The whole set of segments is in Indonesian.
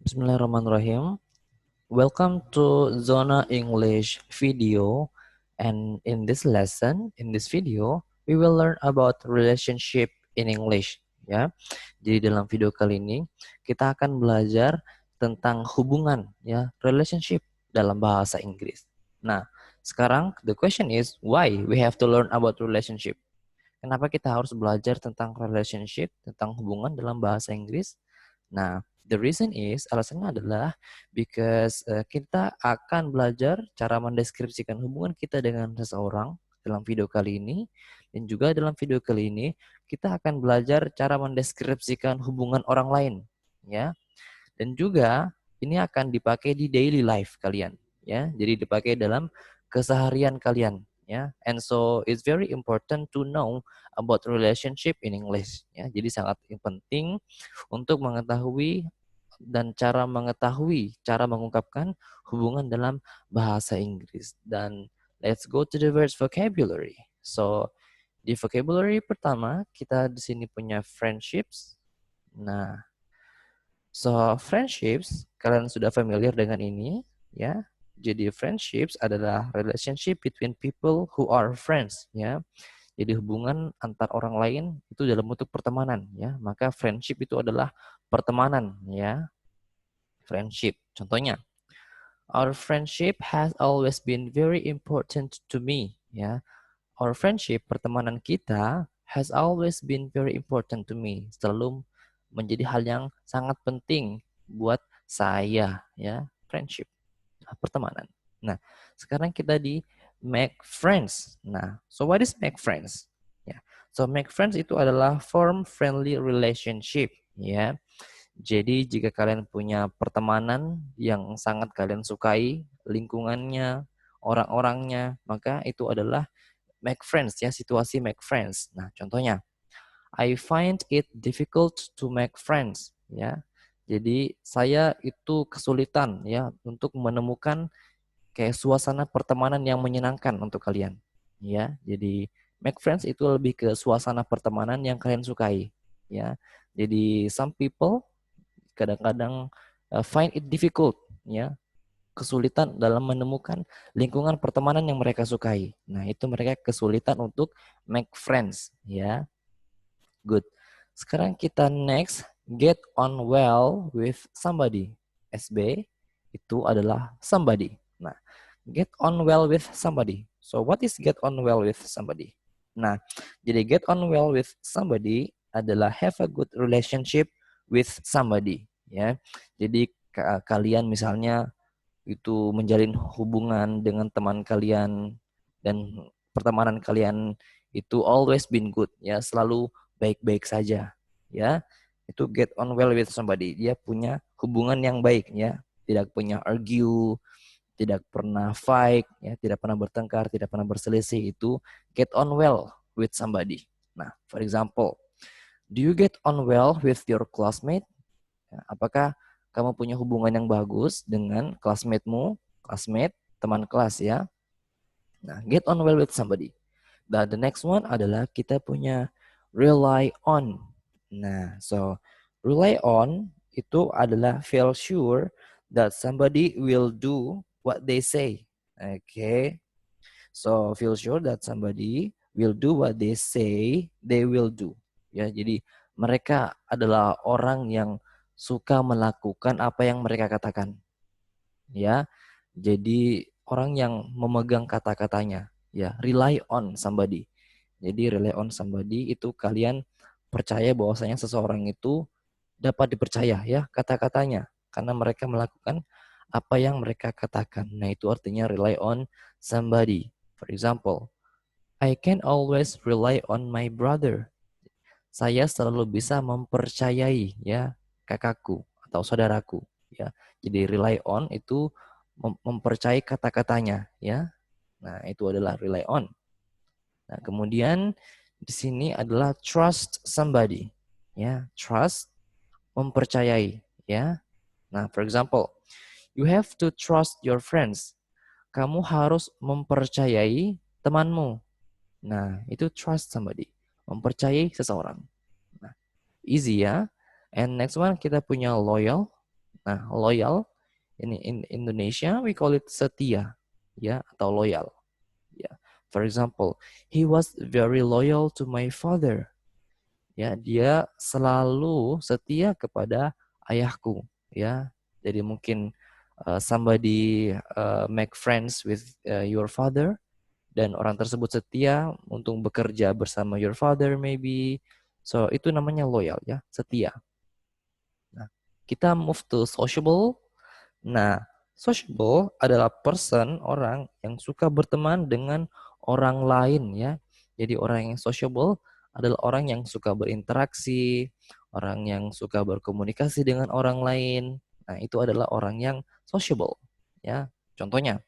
Bismillahirrahmanirrahim. Welcome to Zona English video. And in this lesson, in this video, we will learn about relationship in English. Ya, jadi dalam video kali ini kita akan belajar tentang hubungan, ya, relationship dalam bahasa Inggris. Nah, sekarang the question is why we have to learn about relationship? Kenapa kita harus belajar tentang relationship, tentang hubungan dalam bahasa Inggris? Nah, the reason is, alasannya adalah because kita akan belajar cara mendeskripsikan hubungan kita dengan seseorang dalam video kali ini. Dan juga dalam video kali ini, kita akan belajar cara mendeskripsikan hubungan orang lain. Ya. Dan juga ini akan dipakai di daily life kalian. Ya. Jadi dipakai dalam keseharian kalian. Ya. And so, it's very important to know about relationship in English. Ya. Jadi sangat penting untuk mengetahui dan cara mengungkapkan hubungan dalam bahasa Inggris. Dan let's go to the words vocabulary. So, di vocabulary pertama kita di sini punya friendships. Nah, so friendships kalian sudah familiar dengan ini, ya. Jadi friendships adalah relationship between people who are friends, ya. Jadi hubungan antar orang lain itu dalam bentuk pertemanan, ya. Maka friendship itu adalah pertemanan, ya. Friendship. Contohnya, our friendship has always been very important to me, ya. Our friendship, pertemanan kita, has always been very important to me. Selalu menjadi hal yang sangat penting buat saya, ya. Friendship, pertemanan. Nah, sekarang kita di make friends. Nah, so what is make friends? Ya, so make friends itu adalah form friendly relationship, ya. Jadi jika kalian punya pertemanan yang sangat kalian sukai, lingkungannya, orang-orangnya, maka itu adalah make friends, ya, situasi make friends. Nah, contohnya, I find it difficult to make friends, ya. Jadi saya itu kesulitan, ya, untuk menemukan kayak suasana pertemanan yang menyenangkan untuk kalian, ya. Jadi make friends itu lebih ke suasana pertemanan yang kalian sukai, ya. Jadi some people kadang-kadang find it difficult, ya, kesulitan dalam menemukan lingkungan pertemanan yang mereka sukai. Nah, itu mereka kesulitan untuk make friends, ya. Good. Sekarang kita next, get on well with somebody. SB itu adalah somebody. Nah, get on well with somebody. So, what is get on well with somebody? Nah, jadi get on well with somebody adalah have a good relationship with somebody, ya. Jadi kalian misalnya itu menjalin hubungan dengan teman kalian dan pertemanan kalian itu always been good, ya, selalu baik-baik saja, ya. Itu get on well with somebody. Dia punya hubungan yang baik, ya. Tidak punya argue, tidak pernah fight, ya, tidak pernah bertengkar, tidak pernah berselisih. Itu get on well with somebody. Nah, for example, do you get on well with your classmate? Ya, apakah kamu punya hubungan yang bagus dengan classmate-mu, classmate, teman kelas, ya? Nah, get on well with somebody. Dan the next one adalah kita punya rely on. Nah, so rely on itu adalah feel sure that somebody will do what they say. Okay. So feel sure that somebody will do what they say they will do. Ya, jadi mereka adalah orang yang suka melakukan apa yang mereka katakan. Ya. Jadi orang yang memegang kata-katanya, ya, rely on somebody. Jadi rely on somebody itu kalian percaya bahwasanya seseorang itu dapat dipercaya, ya, kata-katanya karena mereka melakukan apa yang mereka katakan. Nah, itu artinya rely on somebody. For example, I can always rely on my brother. Saya selalu bisa mempercayai, ya, kakakku atau saudaraku, ya. Jadi rely on itu mempercayai kata-katanya, ya. Nah, itu adalah rely on. Nah, kemudian di sini adalah trust somebody, ya. Trust, mempercayai, ya. Nah, for example, you have to trust your friends. Kamu harus mempercayai temanmu. Nah, itu trust somebody, mempercayai seseorang. Nah, easy, ya. And next one kita punya loyal. Nah, loyal ini in Indonesia we call it setia, ya, atau loyal. Ya. For example, he was very loyal to my father. Ya, dia selalu setia kepada ayahku, ya. Jadi mungkin somebody make friends with your father, dan orang tersebut setia untuk bekerja bersama your father maybe. So itu namanya loyal, ya, setia. Nah, kita move to sociable. Nah, sociable adalah person, orang yang suka berteman dengan orang lain, ya. Jadi orang yang sociable adalah orang yang suka berinteraksi, orang yang suka berkomunikasi dengan orang lain. Nah, itu adalah orang yang sociable, ya. Contohnya,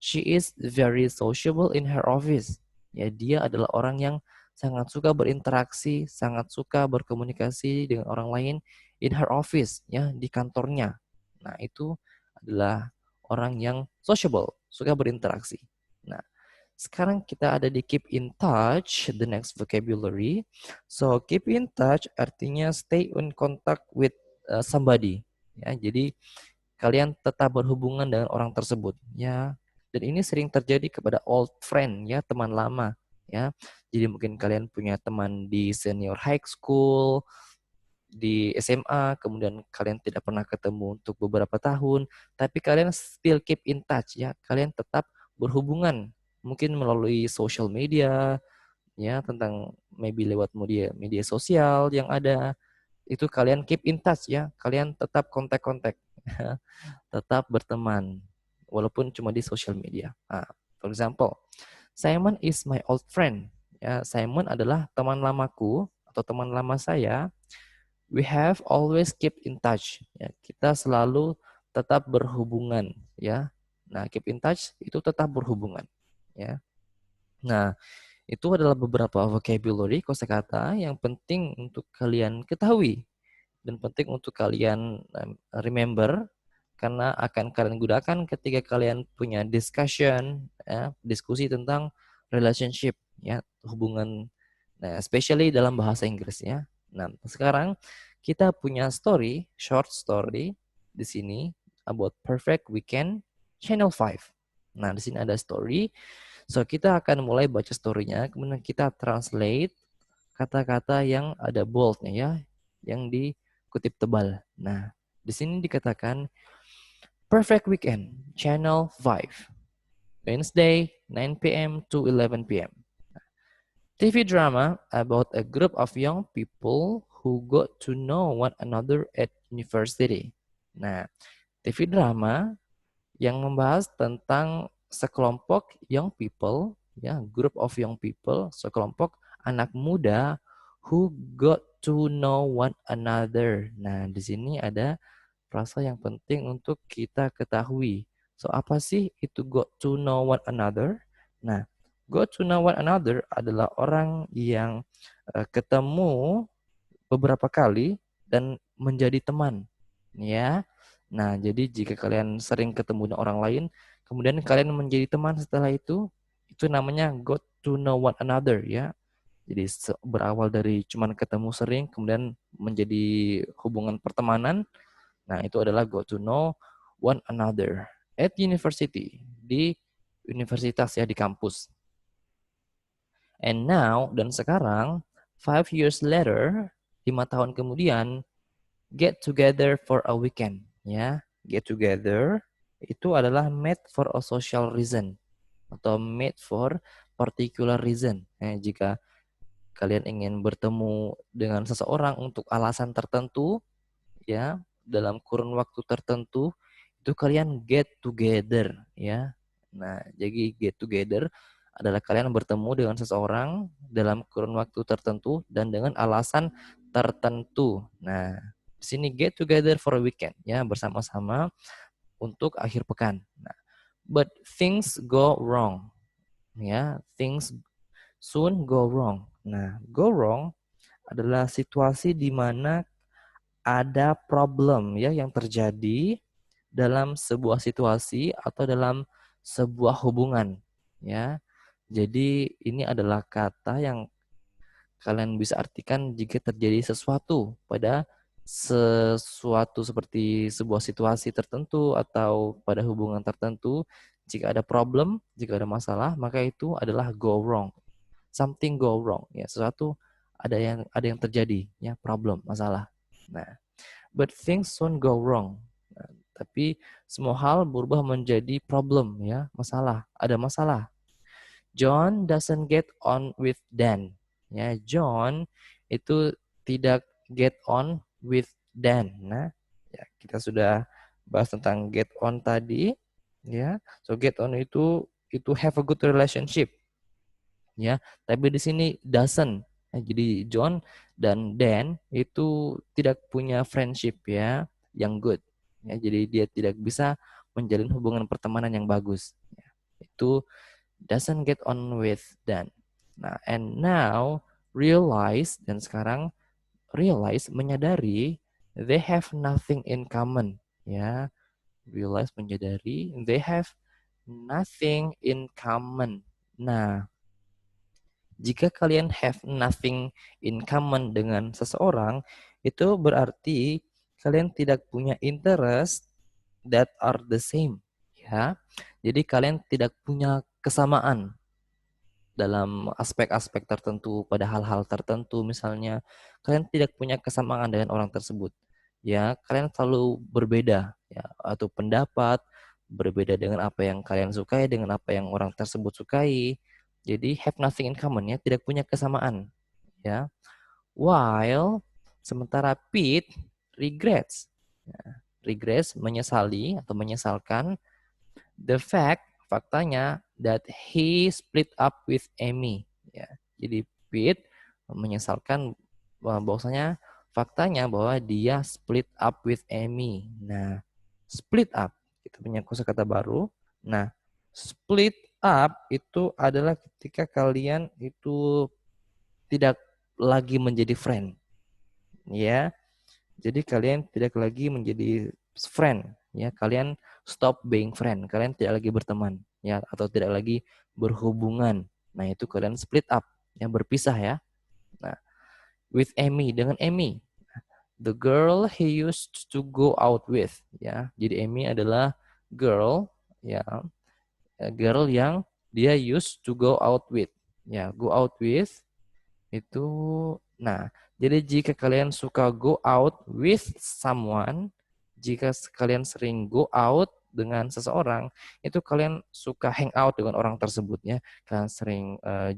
she is very sociable in her office. Ya, dia adalah orang yang sangat suka berinteraksi, sangat suka berkomunikasi dengan orang lain in her office, ya, di kantornya. Nah, itu adalah orang yang sociable, suka berinteraksi. Nah, sekarang kita ada di keep in touch, the next vocabulary. So, keep in touch artinya stay in contact with somebody. Ya, jadi kalian tetap berhubungan dengan orang tersebut, ya. Dan ini sering terjadi kepada old friend, ya, teman lama, ya. Jadi mungkin kalian punya teman di senior high school, di SMA, kemudian kalian tidak pernah ketemu untuk beberapa tahun, tapi kalian still keep in touch, ya. Kalian tetap berhubungan, mungkin melalui social media, ya, tentang maybe lewat media media sosial yang ada. Itu kalian keep in touch, ya. Kalian tetap kontak-kontak. Tetap berteman walaupun cuma di social media. Nah, for example, Simon is my old friend. Ya, Simon adalah teman lamaku atau teman lama saya. We have always keep in touch. Ya, kita selalu tetap berhubungan, ya. Nah, keep in touch itu tetap berhubungan, ya. Nah, itu adalah beberapa vocabulary kosakata yang penting untuk kalian ketahui dan penting untuk kalian remember, karena akan kalian gunakan ketika kalian punya discussion, ya, diskusi tentang relationship, ya, hubungan, nah, especially dalam bahasa Inggris, ya. Nah, sekarang kita punya story, short story di sini about Perfect Weekend Channel 5. Nah, di sini ada story. So, kita akan mulai baca story-nya, kemudian kita translate kata-kata yang ada bold-nya, ya, yang dikutip tebal. Nah, di sini dikatakan Perfect Weekend, Channel 5, Wednesday, 9 p.m. to 11 p.m. TV drama about a group of young people who got to know one another at university. Nah, TV drama yang membahas tentang sekelompok young people, ya, group of young people, sekelompok anak muda who got to know one another. Nah, di sini ada frasa yang penting untuk kita ketahui. So, apa sih itu got to know one another? Nah, got to know one another adalah orang yang ketemu beberapa kali dan menjadi teman, ya. Nah, jadi jika kalian sering ketemu dengan orang lain, kemudian kalian menjadi teman setelah itu namanya got to know one another, ya. Jadi berawal dari cuman ketemu sering, kemudian menjadi hubungan pertemanan. Nah, itu adalah got to know one another at university, di universitas, ya, di kampus. And now, dan sekarang, 5 years later, 5 tahun kemudian, get together for a weekend, ya. Get together itu adalah made for a social reason atau made for particular reason. Jika kalian ingin bertemu dengan seseorang untuk alasan tertentu, ya, dalam kurun waktu tertentu, itu kalian get together, ya. Nah, jadi get together adalah kalian bertemu dengan seseorang dalam kurun waktu tertentu dan dengan alasan tertentu. Nah, di sini get together for a weekend, ya, bersama-sama untuk akhir pekan. Nah, but things go wrong, ya, things soon go wrong. Nah, go wrong adalah situasi di mana ada problem, ya, yang terjadi dalam sebuah situasi atau dalam sebuah hubungan, ya. Jadi ini adalah kata yang kalian bisa artikan jika terjadi sesuatu pada sesuatu seperti sebuah situasi tertentu atau pada hubungan tertentu, jika ada problem, jika ada masalah, maka itu adalah go wrong. Something go wrong, ya, sesuatu ada yang terjadi, ya, problem, masalah. Nah, but things soon go wrong. Nah, tapi semua hal berubah menjadi problem, ya, masalah, ada masalah. John doesn't get on with Dan. Ya, John itu tidak get on with Dan. Nah, ya, kita sudah bahas tentang get on tadi, ya. So get on itu have a good relationship, ya. Tapi di sini doesn't. Ya, jadi John dan Dan itu tidak punya friendship, ya, yang good. Ya, jadi dia tidak bisa menjalin hubungan pertemanan yang bagus. Ya, itu doesn't get on with Dan. Nah, and now realize, dan sekarang realize, menyadari, they have nothing in common. Ya, realize, menyadari, they have nothing in common. Nah, jika kalian have nothing in common dengan seseorang, itu berarti kalian tidak punya interest that are the same. Ya, jadi kalian tidak punya kesamaan dalam aspek-aspek tertentu, pada hal-hal tertentu, misalnya kalian tidak punya kesamaan dengan orang tersebut, ya, kalian selalu berbeda, ya, atau pendapat berbeda dengan apa yang kalian sukai, dengan apa yang orang tersebut sukai. Jadi have nothing in common, ya, tidak punya kesamaan, ya. While sementara Pete regrets, ya, regrets, menyesali atau menyesalkan, the fact, faktanya, that he split up with Amy. Ya, jadi Pete menyesalkan bahwasanya faktanya bahwa dia split up with Amy. Nah, split up, kita punya kosakata baru. Nah, split up itu adalah ketika kalian itu tidak lagi menjadi friend, ya. Jadi kalian tidak lagi menjadi friend, ya. Kalian stop being friend. Kalian tidak lagi berteman, ya, atau tidak lagi berhubungan. Nah, itu kalian split up, yang berpisah, ya. Nah, with Amy, dengan Amy, the girl he used to go out with, ya. Jadi Amy adalah girl, ya, girl yang dia used to go out with, ya, go out with itu. Nah, jadi jika kalian suka go out with someone, jika kalian sering go out dengan seseorang, itu kalian suka hang out dengan orang tersebut, ya. Kalian sering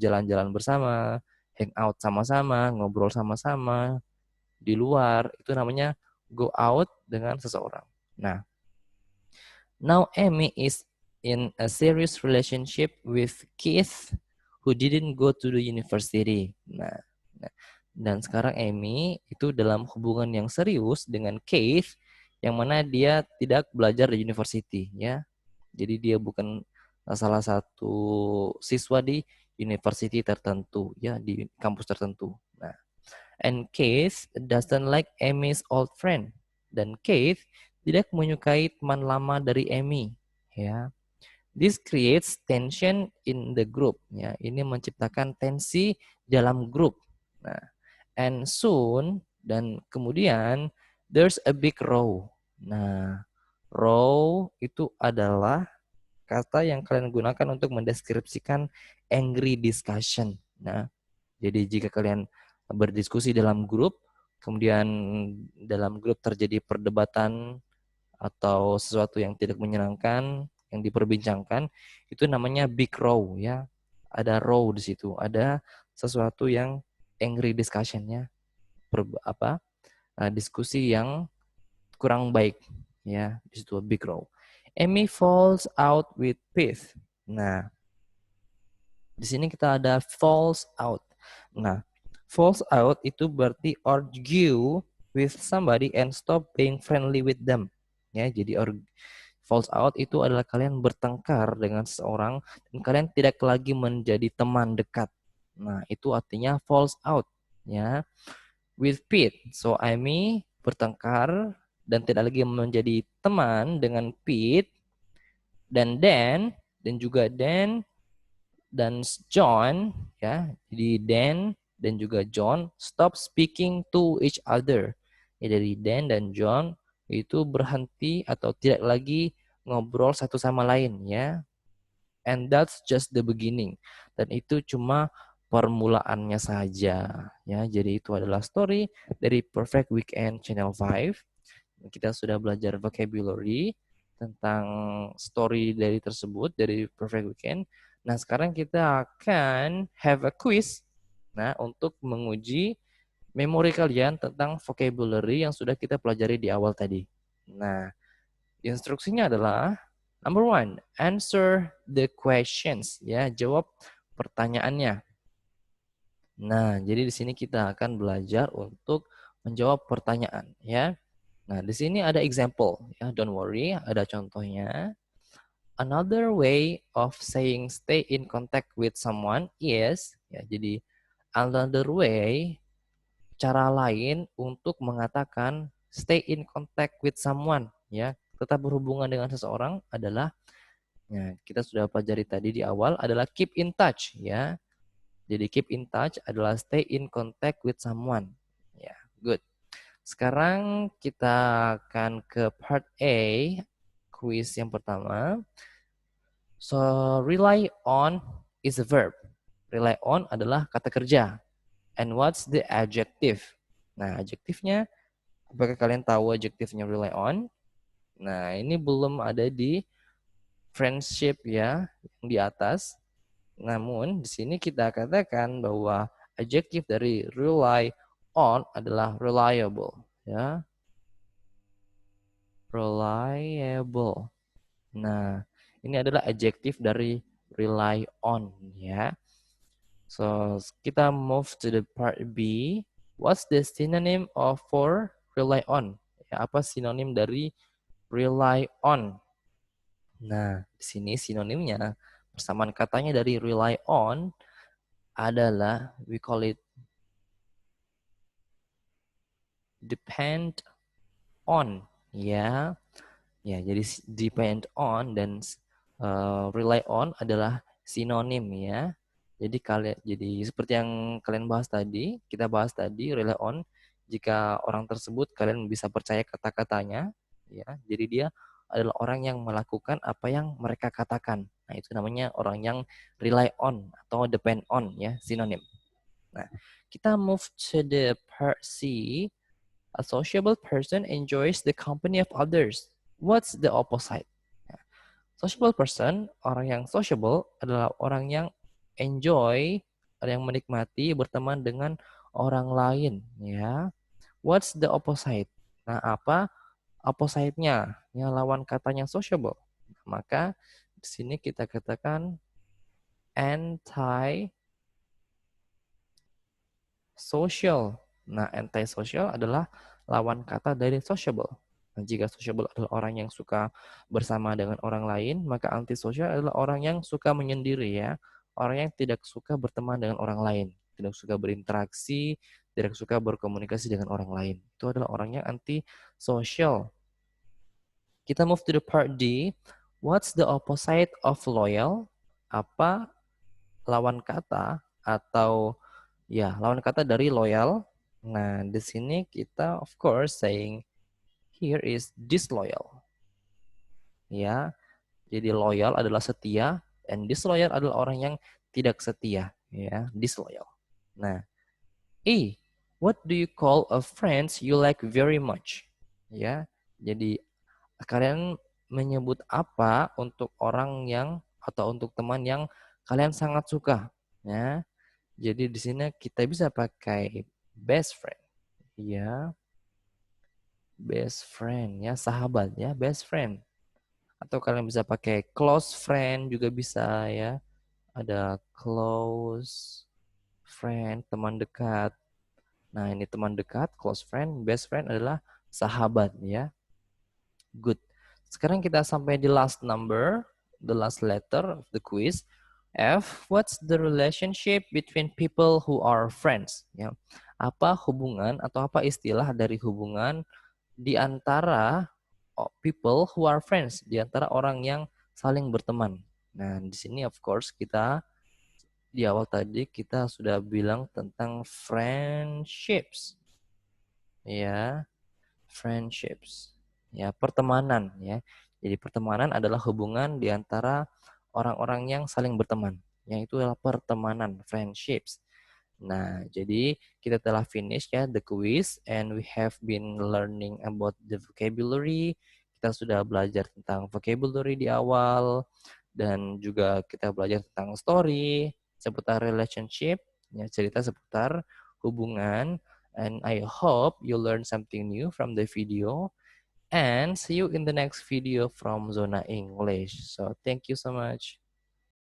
jalan-jalan bersama, hang out sama-sama, ngobrol sama-sama di luar, itu namanya go out dengan seseorang. Nah, now Amy is in a serious relationship with Keith who didn't go to the university. Nah, dan sekarang Amy itu dalam hubungan yang serius dengan Keith yang mana dia tidak belajar di university, ya. Jadi dia bukan salah satu siswa di university tertentu, ya, di kampus tertentu. Nah, and Keith doesn't like Amy's old friend. Dan Keith tidak menyukai teman lama dari Amy, ya. This creates tension in the group, ya. Ini menciptakan tensi dalam grup. Nah, and soon, dan kemudian, there's a big row. Nah, row itu adalah kata yang kalian gunakan untuk mendeskripsikan angry discussion. Nah, jadi jika kalian berdiskusi dalam grup, kemudian dalam grup terjadi perdebatan atau sesuatu yang tidak menyenangkan yang diperbincangkan, itu namanya big row, ya. Ada row di situ, ada sesuatu yang angry discussion, ya. Diskusi yang kurang baik, ya. Di situ big row. Amy falls out with Pete. Nah, di sini kita ada falls out. Nah, falls out itu berarti argue with somebody and stop being friendly with them. Ya, jadi falls out itu adalah kalian bertengkar dengan seseorang dan kalian tidak lagi menjadi teman dekat. Nah, itu artinya falls out, ya. With Pete, so Amy bertengkar dan tidak lagi menjadi teman dengan Pete, dan juga Dan dan John, ya. Jadi Dan dan juga John stop speaking to each other. ya dari Dan dan John itu berhenti atau tidak lagi ngobrol satu sama lain ya. And that's just the beginning. Dan itu cuma permulaannya saja ya. Jadi itu adalah story dari Perfect Weekend Channel 5. Kita sudah belajar vocabulary tentang story dari tersebut dari Perfect Weekend. Nah, sekarang kita akan have a quiz. Nah, untuk menguji memori kalian tentang vocabulary yang sudah kita pelajari di awal tadi. Nah, instruksinya adalah number one, answer the questions. Ya, jawab pertanyaannya. Nah, jadi di sini kita akan belajar untuk menjawab pertanyaan, ya. Nah, di sini ada example, ya. Don't worry, ada contohnya. Another way of saying stay in contact with someone is, ya. Jadi another way, cara lain untuk mengatakan stay in contact with someone, ya. Tetap berhubungan dengan seseorang adalah, ya, kita sudah pelajari tadi di awal adalah keep in touch, ya. Jadi keep in touch adalah stay in contact with someone. Ya, good. Sekarang kita akan ke part A, quiz yang pertama. So, rely on is a verb. Rely on adalah kata kerja. And what's the adjective? Nah, adjektifnya, apakah kalian tahu adjektifnya rely on? Nah, ini belum ada di friendship ya, yang di atas. Namun di sini kita katakan bahwa adjektif dari rely on adalah reliable, ya. Reliable. Nah, ini adalah adjektif dari rely on, ya. So, kita move to the part B. What's the synonym of for rely on? Ya, apa sinonim dari rely on? Nah, di sini sinonimnya persamaan katanya dari rely on adalah we call it depend on, ya. Ya, jadi depend on dan rely on adalah sinonim ya. Jadi seperti yang kalian bahas tadi, kita bahas tadi rely on, jika orang tersebut kalian bisa percaya kata-katanya ya. Jadi dia adalah orang yang melakukan apa yang mereka katakan. Nah, itu namanya orang yang rely on atau depend on ya, sinonim. Nah, kita move to the part C. A sociable person enjoys the company of others. What's the opposite? Sociable person, orang yang sociable adalah orang yang enjoy, orang yang menikmati berteman dengan orang lain, ya. What's the opposite? Nah, apa opposite-nya? Ya, lawan katanya sociable. Maka di sini kita katakan anti social. Nah, anti-social adalah lawan kata dari sociable. Nah, jika sociable adalah orang yang suka bersama dengan orang lain, maka anti-social adalah orang yang suka menyendiri ya. Orang yang tidak suka berteman dengan orang lain, tidak suka berinteraksi, tidak suka berkomunikasi dengan orang lain. Itu adalah orang yang anti-social. Kita move to the part D. What's the opposite of loyal? Apa lawan kata atau ya, lawan kata dari loyal. Nah, di sini kita of course saying here is disloyal. Ya, jadi loyal adalah setia and disloyal adalah orang yang tidak setia, ya, disloyal. Nah, what do you call a friends you like very much? Ya, jadi kalian menyebut apa untuk orang yang atau untuk teman yang kalian sangat suka, ya. Jadi di sini kita bisa pakai best friend, ya, best friend, ya, sahabat, ya, best friend. Atau kalian bisa pakai close friend juga bisa, ya. Ada close friend, teman dekat. Nah, ini teman dekat, close friend, best friend adalah sahabat, ya. Good. Sekarang kita sampai di last number, the last letter of the quiz. F, what's the relationship between people who are friends? Ya. Apa hubungan atau apa istilah dari hubungan di antara people who are friends, di antara orang yang saling berteman. Nah, di sini of course kita di awal tadi kita sudah bilang tentang friendships. Ya. Friendships. Ya, pertemanan ya. Jadi pertemanan adalah hubungan di antara orang-orang yang saling berteman. Yang itu adalah pertemanan, friendships. Nah, jadi kita telah finish ya the quiz and we have been learning about the vocabulary. Kita sudah belajar tentang vocabulary di awal dan juga kita belajar tentang story, seputar relationship, ya cerita seputar hubungan. And I hope you learn something new from the video and see you in the next video from Zona English. So thank you so much.